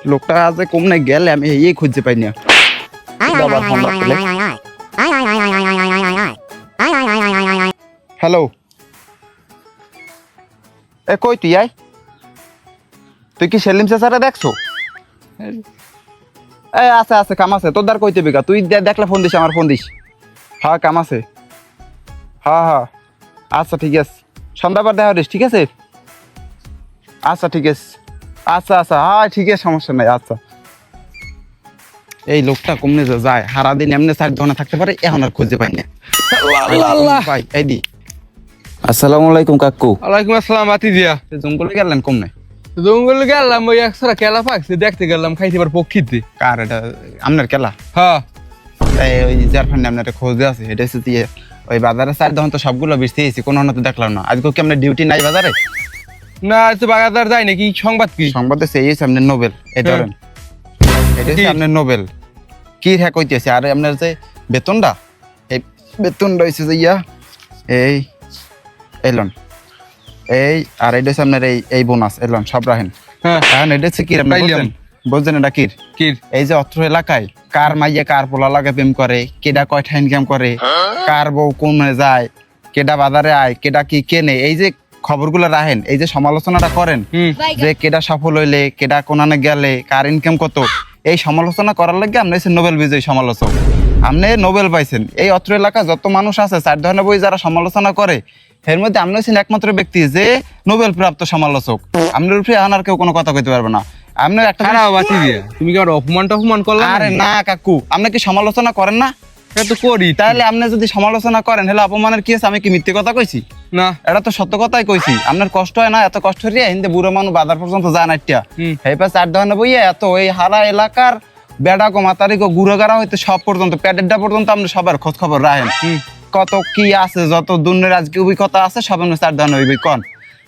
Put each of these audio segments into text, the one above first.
লোকটা আজ কমনে গেলে আমি এই খুঁজে পাই না। হ্যালো, এ কই তুই আয়? তুই কি সেলিম চাচারে দেখছো? এ আছে আছে, কাম আছে তোর দ্বার কইতে বিঘা। তুই দেখলে ফোন দিস, আমার ফোন দিস। হ্যাঁ কাম আছে। হ্যাঁ হ্যাঁ আচ্ছা ঠিক আছে, সন্ধ্যাবার দেখা দিস, ঠিক আছে? আচ্ছা ঠিক আছে, আচ্ছা আচ্ছা হ্যাঁ ঠিক আছে, সমস্যা নাই। আচ্ছা, এই লোকটা কমনে যায় সারাদিন এমনি 4 ঘন্টা থাকতে পারে, এখন আর খুঁজে পাই না। ভাই এই দি। আসসালামু আলাইকুম কাকু। ওয়ালাইকুম আসসালাম বাতি দিয়া। জঙ্গলে গেলেন কমনে? জঙ্গলে গেলাম, ওই একসারা কেলা পাকছে দেখতে গেলাম, খাইতে পার পক্ষীতে। কার এটা? আপনার কেলা? হ্যাঁ ওই যার ফান্ডে আপনার খোঁজে আছে, এটা হচ্ছে দিয়ে ওই বাজারে 4 দোকান তো সবগুলো বেচতে এসেছি, কোনো তো দেখলাম না। আজকে কি আপনার ডিউটি নাই বাজারে? না তো বাগাদার যায় নাকি? সংবাদ কি? সংবাদে সেই আপনার নোবেল, এই ধরেন এটা হচ্ছে আপনার নোবেল। কি হ্যাঁ কইতেছে, আর আপনার যে বেতনটা, এই বেতনটা হয়েছে যে ইয়া এই এলন এই, আর এটা হচ্ছে আপনার এই বোনাস এলন, সব রাখেন। হ্যাঁ এখন এটা হচ্ছে কি আপনি পাইলাম। বুঝছেন এটা কি? কি? এই যে অত্র এলাকায় কার মাইয়া কার পোলা লাগে প্রেম করে, কেডা কয়টা ইনকাম করে, কার বউ কোনে যায়, কেডা বাজারে আয়, কেডা কি কেনে, এই যে খবরগুলো রাখেন, এই যে সমালোচনাটা করেন যে কেডা সফল হইলে, কেডা কোনানে গেলে, কার ইনকাম কত, এই সমালোচনা করার লাগে আপনি হচ্ছে নোবেল বিজয়ী সমালোচক। আপনি নোবেল পাইছেন। এই অত্র এলাকা যত মানুষ আছে 4 ধরনের বই যারা সমালোচনা করে, এর মধ্যে আপনি হচ্ছেন একমাত্র ব্যক্তি যে নোবেল প্রাপ্ত সমালোচক। আপনার উপরে এখন আর কেউ কোনো কথা কইতে পারবে না। আপনার একটা খারাপ বাতি দিয়া, তুমি কি আমার অপমান করলাম? আরে না কাকু, আপনি কি সমালোচনা করেন না? এটা তো করি। তাহলে আপনি যদি সমালোচনা করেন, হলে অপমানের কি আছে? আমি কি মিথ্যে কথা কইছি? না এটা তো সত্য কথাই কইছি। আপনার কষ্ট হয় না? এত কষ্ট হইয়া হিন্দে বুড়ো মানুষ বাজার পর্যন্ত যায় না একটা। এই পাশে 4 ধরনের বইয়া এত এই হারা এলাকার বেড়া কো মাতারি কো গুড়গাড়া হইতে সব পর্যন্ত প্যাডেরটা পর্যন্ত আপনি সবার খোঁজ খবর রাখেন। কত কি আছে, যত দুনিয়ার আজকে অভিজ্ঞতা আছে সব আপনি 4 ধরনের হইবে কন।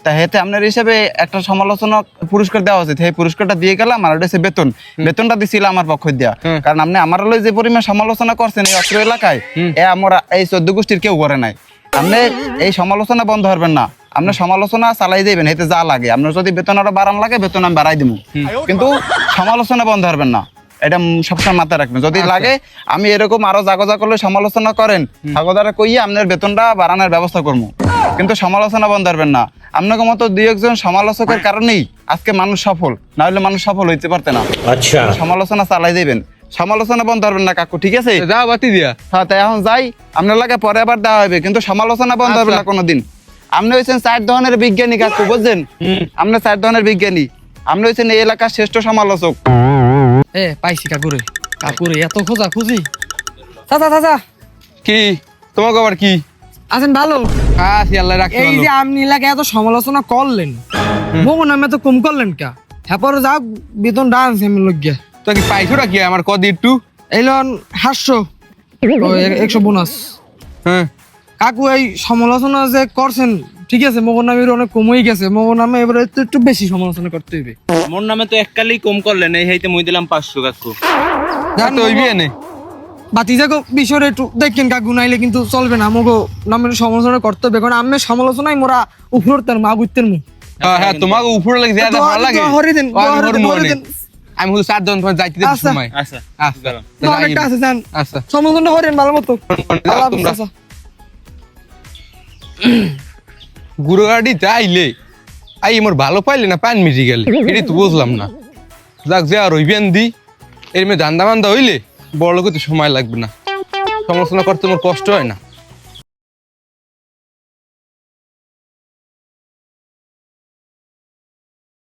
তা হেতে আপনার হিসেবে একটা সমালোচনা পুরস্কার দেওয়া উচিত। এই পুরস্কারটা দিয়ে গেলাম, আর ওটা হচ্ছে বেতন। বেতনটা দিছিল আমার পক্ষ দিয়া, কারণ আপনি আমার লই যে পরিমাণ সমালোচনা করছেন এই অত্র এলাকায়, এ আমরা এই 14 গোষ্ঠীর কেউ করে নাই। আপনি এই সমালোচনা বন্ধ করবেন না, আপনি সমালোচনা চালাই যাবেন, এতে যা লাগে। আপনার যদি বেতন আরো বাড়ান লাগে, বেতন আমি বাড়াই দিব, কিন্তু সমালোচনা বন্ধ করবেন না। এটা সবসময় মাথায় রাখবেন। যদি লাগে আমি এরকম আরো জাগজা করলে সমালোচনা করেন, জাগজারা কইয়ে আপনার বেতনটা বাড়ানোর ব্যবস্থা করবো, কিন্তু সমালোচনা বন্ধ করবেন না। আপনাকে মতো 2-1 সমালোচকের কারণেই আজকে মানুষ সফল, না হলে মানুষ সফল হইতে পারতে না। আচ্ছা, সমালোচনা চালাই যাবেন, সমালোচনা বন্ধ করবেন না কাকু, ঠিক আছে? যাও বাতি দিয়া। হ্যাঁ তাই এখন যাই, আপনার লাগে পরে আবার দেওয়া হবে, কিন্তু সমালোচনা বন্ধ হবে না কোনোদিন। আপনি হয়েছেন 4 ধরনের বিজ্ঞানী কাকু, বুঝছেন? আপনি 4 ধরনের বিজ্ঞানী, আপনি হয়েছেন এই এলাকার শ্রেষ্ঠ সমালোচক। এ পাইছি কাকুরে, কাকুরে এত খোঁজা খুঁজি। চাচা চাচা কি তোমাকে আবার কি? আছেন ভালো? আছি, আল্লাহ রাখছে এই ভালো। যে আপনি এলাকায় এত সমালোচনা করলেন, মগন আমি এত কম করলেন কা? হ্যাঁ যাও বেতন ডান্স আমি লজ্ঞা। তো কি পাইছোটা কি আমার কদি একটু? এইলন 500 100 বোনাস। হ্যাঁ কাকু এই সমালোচনা যে করছেন, ঠিক আছে, মগন নামের অনেক কম হয়ে গেছে, মগন নামে এবারে একটু বেশি সমালোচনা করতে হইবে। মোর নামে তো এককালেই কম করলেন, এই হাইতে মই দিলাম 500 কাকু। তো হইবি এনে। বাতি যাকো বিষয়টা একটু দেখেন কাকু, নাইলে কিন্তু চলবে না। মগো নামের সমালোচনা করতে হবে, কারণ আমি সমালোচনায় মোরা উপরতার মা গুইতের মু। হ্যাঁ তোমাকে উপরে লাগে, যা ভালো লাগে। আমি শুধু 4 জন যাইতে দিতে সময়। আচ্ছা আচ্ছা অনেকটা আছে জান। আচ্ছা সমালোচনা করেন ভালো মতো। আল্লাহ হাফেজ চাচা। গুরু গাড়িতে আইলে মোর ভালো পাইলে না পান মিটি গেলে, এটাই তো বুঝলাম না। যাক যে আর হইবেন দি, এর মেয়ে ধান্দা বান্ধা হইলে বড় লোক সময় লাগবে না, সমালোচনা করতে মোর কষ্ট হয় না।